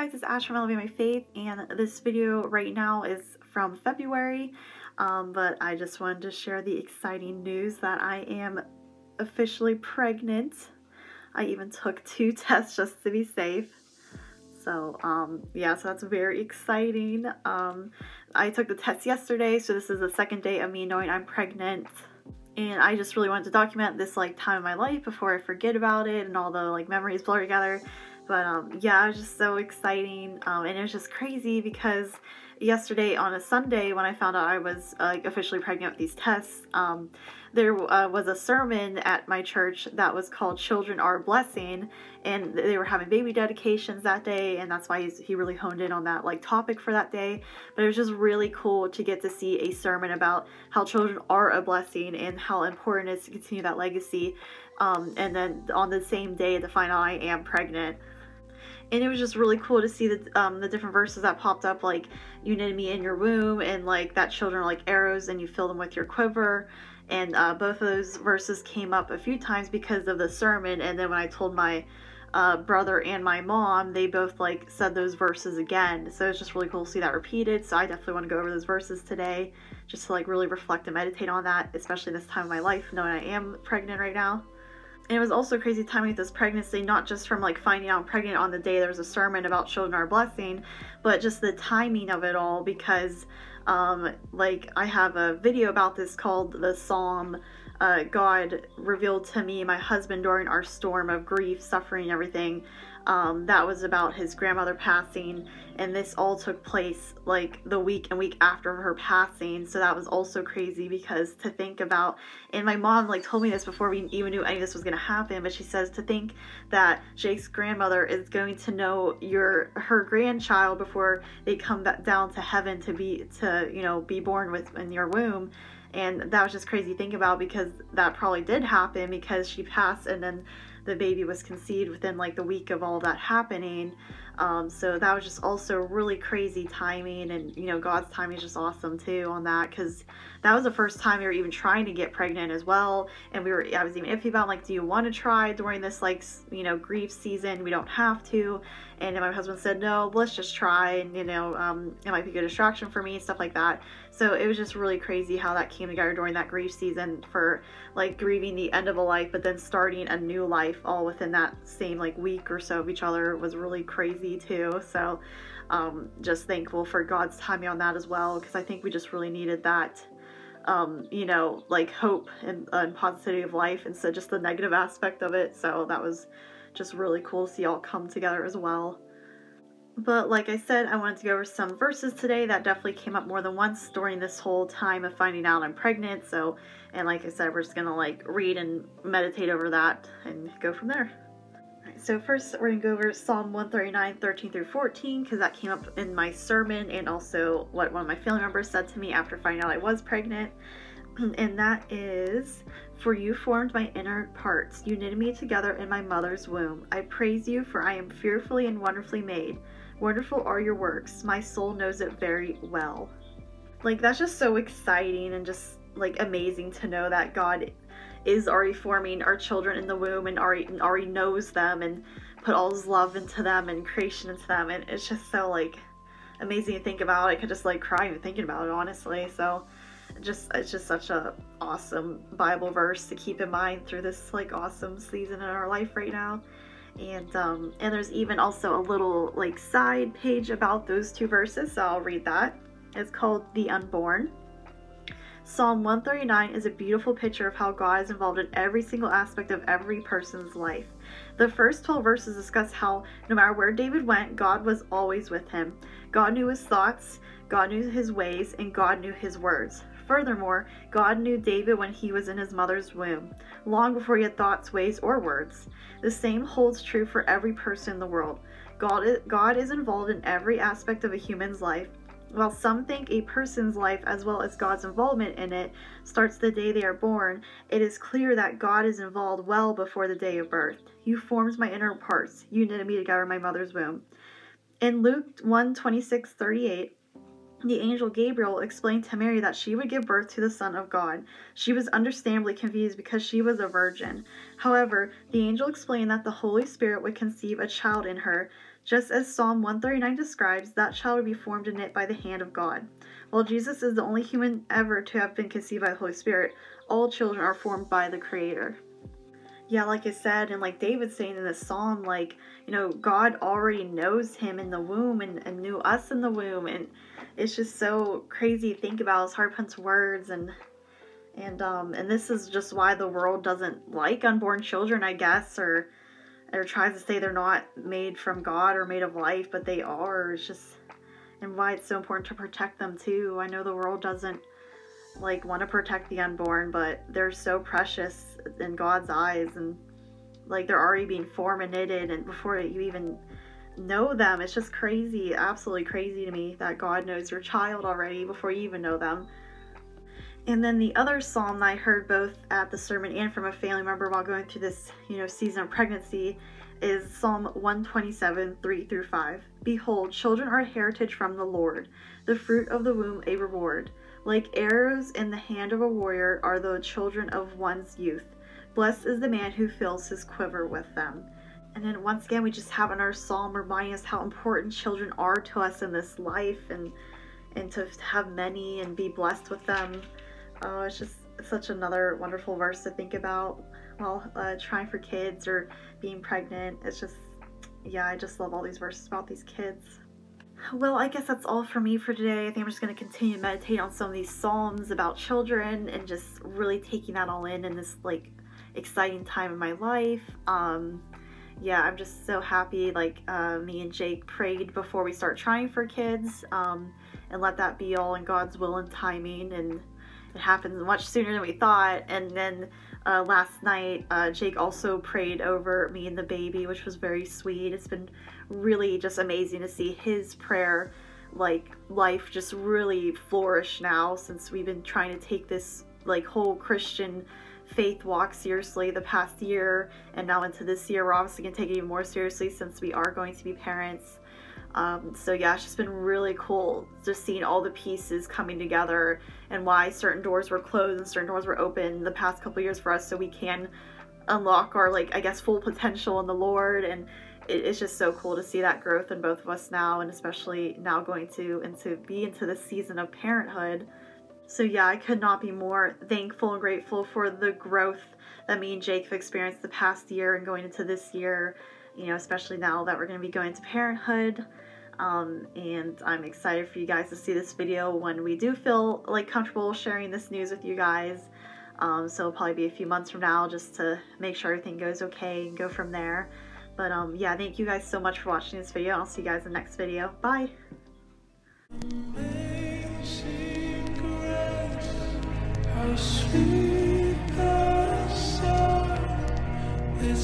guys, it's Ash from Elevate My Faith, and this video right now is from February, but I just wanted to share the exciting news that I am officially pregnant. I even took 2 tests just to be safe. So yeah, so that's very exciting. I took the test yesterday, so this is the second day of me knowing I'm pregnant. And I just really wanted to document this time in my life before I forget about it and all the memories blur together. But yeah, it was just so exciting, and it was just crazy because yesterday on a Sunday when I found out I was officially pregnant with these tests, there was a sermon at my church that was called "Children Are a Blessing," and they were having baby dedications that day, and that's why he really honed in on that topic for that day. But it was just really cool to get to see a sermon about how children are a blessing and how important it is to continue that legacy. And then on the same day to find out I am pregnant. And it was just really cool to see the different verses that popped up, like you knitted me in your womb, and that children are like arrows and you fill them with your quiver. And both of those verses came up a few times because of the sermon. And then when I told my brother and my mom, they both said those verses again. So it's just really cool to see that repeated. So I definitely want to go over those verses today, just to really reflect and meditate on that, especially this time of my life, knowing I am pregnant right now. And it was also crazy timing with this pregnancy, not just from finding out I'm pregnant on the day there was a sermon about children are a blessing, but just the timing of it all, because I have a video about this called the Psalm, God revealed to me my husband during our storm of grief, suffering, and everything. That was about his grandmother passing, and this all took place the week after her passing. So that was also crazy, because to think about, and my mom told me this before we even knew any of this was going to happen, but she says to think that Jake's grandmother is going to know her grandchild before they come back down to heaven to be born in your womb. And that was just crazy to think about, because that probably did happen, because she passed and then the baby was conceived within the week of all that happening. So that was just also really crazy timing, and God's timing is just awesome too on that, because that was the first time we were even trying to get pregnant as well. And I was even iffy about do you want to try during this grief season? We don't have to. And then my husband said, no, let's just try, and it might be a good distraction for me and stuff like that. So it was just really crazy how that came together during that grief season for grieving the end of a life, but then starting a new life all within that same week or so of each other was really crazy too. So just thankful for God's timing on that as well, because I think we just really needed that hope and positivity of life instead of just the negative aspect of it. So that was just really cool to see all come together as well. But like I said, I wanted to go over some verses today that definitely came up more than once during this whole time of finding out I'm pregnant. So, and like I said, we're just gonna read and meditate over that and go from there. Alright, so first we're gonna go over Psalm 139, 13 through 14, because that came up in my sermon, and also what one of my family members said to me after finding out I was pregnant. And that is, "For you formed my inner parts. You knitted me together in my mother's womb. I praise you, for I am fearfully and wonderfully made. Wonderful are your works. My soul knows it very well." That's just so exciting and just amazing to know that God is already forming our children in the womb and already knows them and put all his love into them and creation into them. And it's just so amazing to think about. I could just cry even thinking about it, honestly. So it's just such a awesome Bible verse to keep in mind through this awesome season in our life right now. And there's even also a little side page about those 2 verses, so I'll read that. It's called The Unborn. Psalm 139 is a beautiful picture of how God is involved in every single aspect of every person's life. The first 12 verses discuss how no matter where David went, God was always with him. God knew his thoughts, God knew his ways, and God knew his words. Furthermore, God knew David when he was in his mother's womb, long before he had thoughts, ways, or words. The same holds true for every person in the world. God is involved in every aspect of a human's life. While some think a person's life, as well as God's involvement in it, starts the day they are born, it is clear that God is involved well before the day of birth. "You formed my inner parts. You knitted me together in my mother's womb." In Luke 1:26-38, the angel Gabriel explained to Mary that she would give birth to the Son of God. She was understandably confused because she was a virgin. However, the angel explained that the Holy Spirit would conceive a child in her. Just as Psalm 139 describes, that child will be formed and knit by the hand of God. While Jesus is the only human ever to have been conceived by the Holy Spirit, all children are formed by the Creator. Yeah, like I said, and like David's saying in this psalm, like, you know, God already knows him in the womb and knew us in the womb, and it's just so crazy to think about. It's hard to put into words, and this is just why the world doesn't like unborn children, I guess, or tries to say they're not made from God or made of life, but they are. It's just, and why it's so important to protect them too. I know the world doesn't like want to protect the unborn, but they're so precious in God's eyes, and like they're already being formed and knitted, and before you even know them. It's just crazy, absolutely crazy to me that God knows your child already before you even know them. And then the other psalm that I heard both at the sermon and from a family member while going through this, you know, season of pregnancy is Psalm 127, 3-5. Behold, children are a heritage from the Lord, the fruit of the womb a reward. Like arrows in the hand of a warrior are the children of one's youth. Blessed is the man who fills his quiver with them. And then once again, we just have in our psalm reminding us how important children are to us in this life, and to have many and be blessed with them. It's just such another wonderful verse to think about while trying for kids or being pregnant. It's just, yeah, I just love all these verses about these kids. Well, I guess that's all for me for today. I think I'm just going to continue to meditate on some of these psalms about children and just really taking that all in this like exciting time in my life. Yeah, I'm just so happy, like me and Jake prayed before we start trying for kids, and let that be all in God's will and timing, and it happened much sooner than we thought. And then last night Jake also prayed over me and the baby, which was very sweet. It's been really just amazing to see his prayer like life just really flourish now, since we've been trying to take this like whole Christian faith walk seriously the past year, and now into this year we're obviously going to take it even more seriously since we are going to be parents. So yeah, it's just been really cool just seeing all the pieces coming together, and why certain doors were closed and certain doors were open the past couple years for us, so we can unlock our, like, I guess, full potential in the Lord. And it's just so cool to see that growth in both of us now, and especially now going into this season of parenthood. So yeah, I could not be more thankful and grateful for the growth that me and Jake have experienced the past year and going into this year, you know, especially now that we're going to be going to parenthood. And I'm excited for you guys to see this video when we do feel like comfortable sharing this news with you guys. So it'll probably be a few months from now, just to make sure everything goes okay and go from there. But yeah, thank you guys so much for watching this video. I'll see you guys in the next video. Bye! How sweet the sound, it's